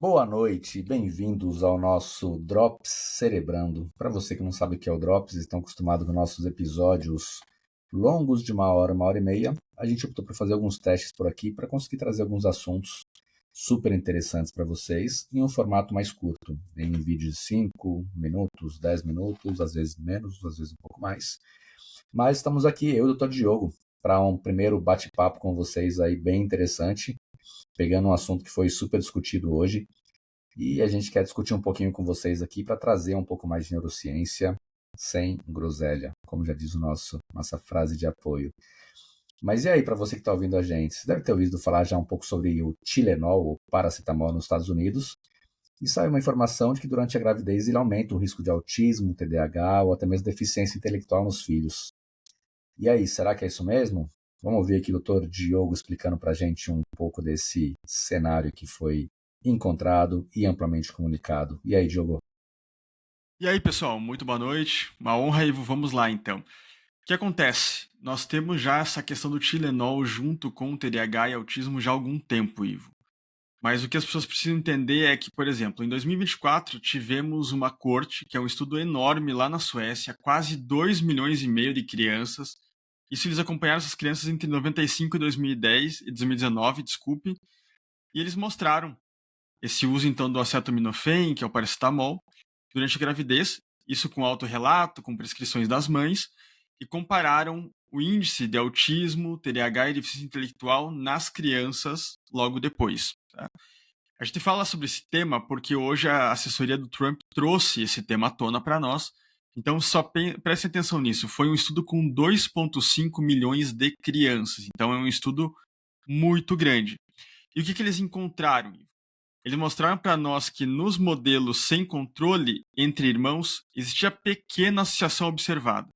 Boa noite, bem-vindos ao nosso Drops Cerebrando. Para você que não sabe o que é o Drops, estão acostumados com nossos episódios longos de uma hora e meia, a gente optou por fazer alguns testes por aqui para conseguir trazer alguns assuntos super interessantes para vocês em um formato mais curto, em vídeos de 5 minutos, 10 minutos, às vezes menos, às vezes um pouco mais. Mas estamos aqui, eu e o Dr. Diogo, para um primeiro bate-papo com vocês aí bem interessante, pegando um assunto que foi super discutido hoje, e a gente quer discutir um pouquinho com vocês aqui para trazer um pouco mais de neurociência sem groselha, como já diz nossa frase de apoio. Mas e aí, para você que está ouvindo a gente, você deve ter ouvido falar já um pouco sobre o Tilenol, ou paracetamol nos Estados Unidos, e saiu uma informação de que durante a gravidez ele aumenta o risco de autismo, TDAH ou até mesmo deficiência intelectual nos filhos. E aí, será que é isso mesmo? Vamos ouvir aqui o Dr. Diogo explicando para a gente um pouco desse cenário que foi encontrado e amplamente comunicado. E aí, Diogo? E aí, pessoal, muito boa noite. Uma honra e vamos lá, então. O que acontece? Nós temos já essa questão do Tilenol junto com o TDAH e autismo já há algum tempo, Ivo. Mas o que as pessoas precisam entender é que, por exemplo, em 2024 tivemos uma corte, que é um estudo enorme lá na Suécia, quase 2,5 milhões de crianças. Isso eles acompanharam essas crianças entre 95 e 2010 e 2019, desculpe, e eles mostraram esse uso então do acetaminofén, que é o paracetamol, durante a gravidez, isso com autorrelato, com prescrições das mães, e compararam o índice de autismo, TDAH e deficiência intelectual nas crianças logo depois. Tá? A gente fala sobre esse tema porque hoje a assessoria do Trump trouxe esse tema à tona para nós, então só prestem atenção nisso. Foi um estudo com 2,5 milhões de crianças, então é um estudo muito grande. E o que eles encontraram? Eles mostraram para nós que nos modelos sem controle entre irmãos existia pequena associação observada.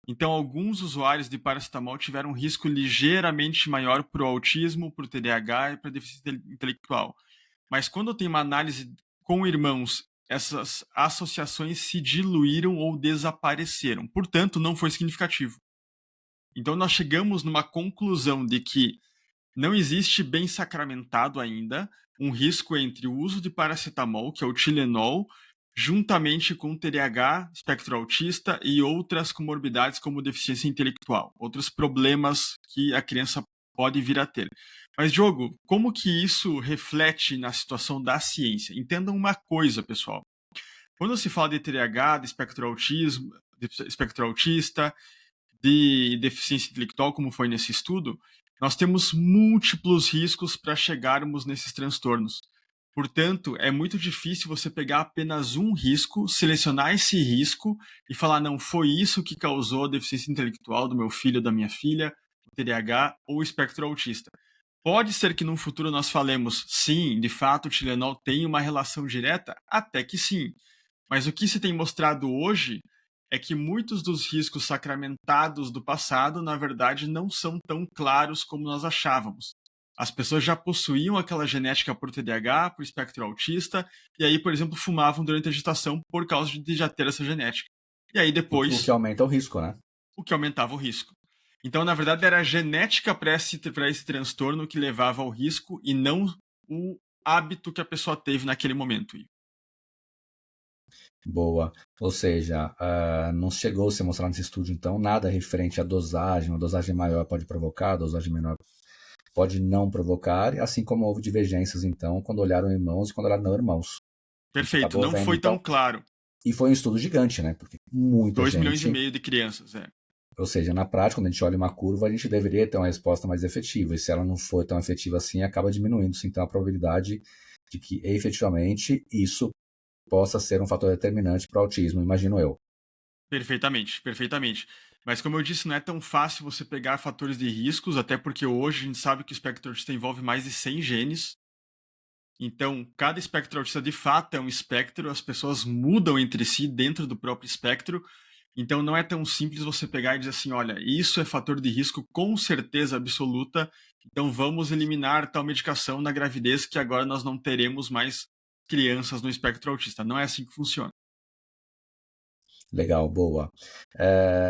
Então, alguns usuários de paracetamol tiveram um risco ligeiramente maior para o autismo, para o TDAH e para a deficiência intelectual. Mas quando tem uma análise com irmãos, essas associações se diluíram ou desapareceram. Portanto, não foi significativo. Então, nós chegamos numa conclusão de que não existe bem sacramentado ainda um risco entre o uso de paracetamol, que é o Tilenol, juntamente com TDAH, espectro autista e outras comorbidades como deficiência intelectual, outros problemas que a criança pode vir a ter. Mas, Diogo, como que isso reflete na situação da ciência? Entendam uma coisa, pessoal. Quando se fala de TDAH, de espectro autista, de deficiência intelectual, como foi nesse estudo, nós temos múltiplos riscos para chegarmos nesses transtornos. Portanto, é muito difícil você pegar apenas um risco, selecionar esse risco e falar, não, foi isso que causou a deficiência intelectual do meu filho ou da minha filha, o TDAH ou o espectro autista. Pode ser que no futuro nós falemos, sim, de fato o Tilenol tem uma relação direta? Até que sim. Mas o que se tem mostrado hoje é que muitos dos riscos sacramentados do passado, na verdade, não são tão claros como nós achávamos. As pessoas já possuíam aquela genética por TDAH, por espectro autista, e aí, por exemplo, fumavam durante a gestação por causa de já ter essa genética. E aí O que depois, aumenta o risco, né? o que aumentava o risco. Então, na verdade, era a genética para esse transtorno que levava ao risco e não o hábito que a pessoa teve naquele momento. Boa. Ou seja, não chegou a se mostrar nesse estudo, então, nada referente à dosagem. Uma dosagem maior pode provocar, a dosagem menor pode não provocar, assim como houve divergências, então, quando olharam irmãos e quando olharam não irmãos. A gente Perfeito, acabou não vendo, foi tão então, claro. e foi um estudo gigante, né? Porque muita 2,5 milhões gente, de crianças, é. ou seja, na prática, quando a gente olha uma curva, a gente deveria ter uma resposta mais efetiva, e se ela não for tão efetiva assim, acaba diminuindo-se, então, a probabilidade de que, efetivamente, isso possa ser um fator determinante para o autismo, imagino eu. Perfeitamente, perfeitamente. Mas como eu disse, não é tão fácil você pegar fatores de riscos, até porque hoje a gente sabe que o espectro autista envolve mais de 100 genes. Então, cada espectro autista de fato é um espectro, as pessoas mudam entre si dentro do próprio espectro. Então, não é tão simples você pegar e dizer assim: olha, isso é fator de risco com certeza absoluta, então vamos eliminar tal medicação na gravidez que agora nós não teremos mais crianças no espectro autista. Não é assim que funciona. Legal, boa.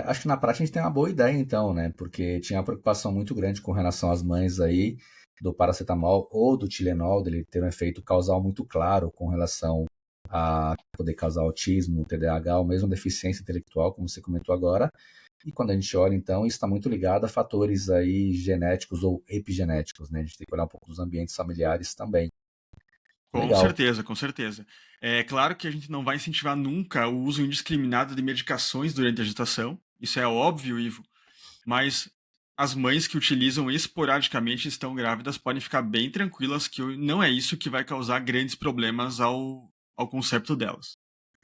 Acho que na prática a gente tem uma boa ideia, então, né? Porque tinha uma preocupação muito grande com relação às mães aí, do paracetamol ou do Tilenol, dele ter um efeito causal muito claro com relação a poder causar autismo, TDAH ou mesmo deficiência intelectual, como você comentou agora. E quando a gente olha, então, isso está muito ligado a fatores aí genéticos ou epigenéticos, né? A gente tem que olhar um pouco dos ambientes familiares também. Com Legal, certeza, com certeza. É claro que a gente não vai incentivar nunca o uso indiscriminado de medicações durante a gestação. Isso é óbvio, Ivo. Mas as mães que utilizam esporadicamente e estão grávidas podem ficar bem tranquilas que não é isso que vai causar grandes problemas ao concepto delas.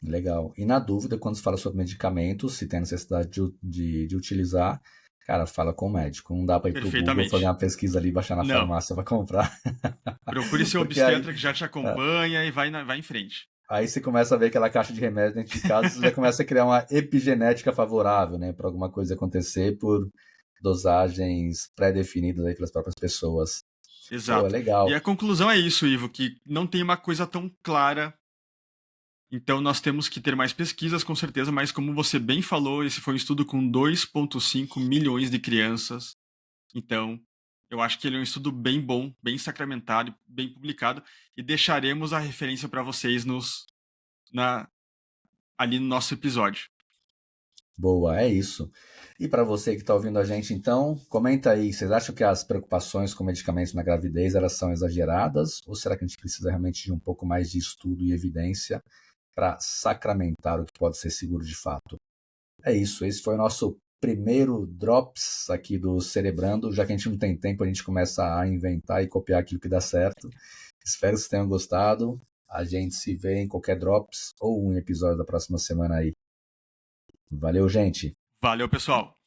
legal. E na dúvida, quando se fala sobre medicamentos, se tem necessidade de utilizar, cara, fala com o médico. Não dá para ir para o Google fazer Perfeitamente. uma pesquisa ali, baixar na Não. farmácia para comprar. Procure seu Porque aí, obstetra que já te acompanha e vai em frente. aí você começa a ver aquela caixa de remédio dentro de casa, você já começa a criar uma epigenética favorável, né, para alguma coisa acontecer por dosagens pré-definidas aí pelas próprias pessoas. Pô, é Exato. E legal. a conclusão é isso, Ivo, que não tem uma coisa tão clara. Então nós temos que ter mais pesquisas, com certeza, mas como você bem falou, esse foi um estudo com 2,5 milhões de crianças. Então, eu acho que ele é um estudo bem bom, bem sacramentado, bem publicado, e deixaremos a referência para vocês na, ali no nosso episódio. Boa, é isso. E para você que está ouvindo a gente, então, comenta aí, vocês acham que as preocupações com medicamentos na gravidez, elas são exageradas? Ou será que a gente precisa realmente de um pouco mais de estudo e evidência para sacramentar o que pode ser seguro de fato? É isso, esse foi o nosso primeiro Drops aqui do Cerebrando. Já que a gente não tem tempo, a gente começa a inventar e copiar aquilo que dá certo. Espero que vocês tenham gostado. A gente se vê em qualquer Drops ou um episódio da próxima semana aí. Valeu, gente! Valeu, pessoal!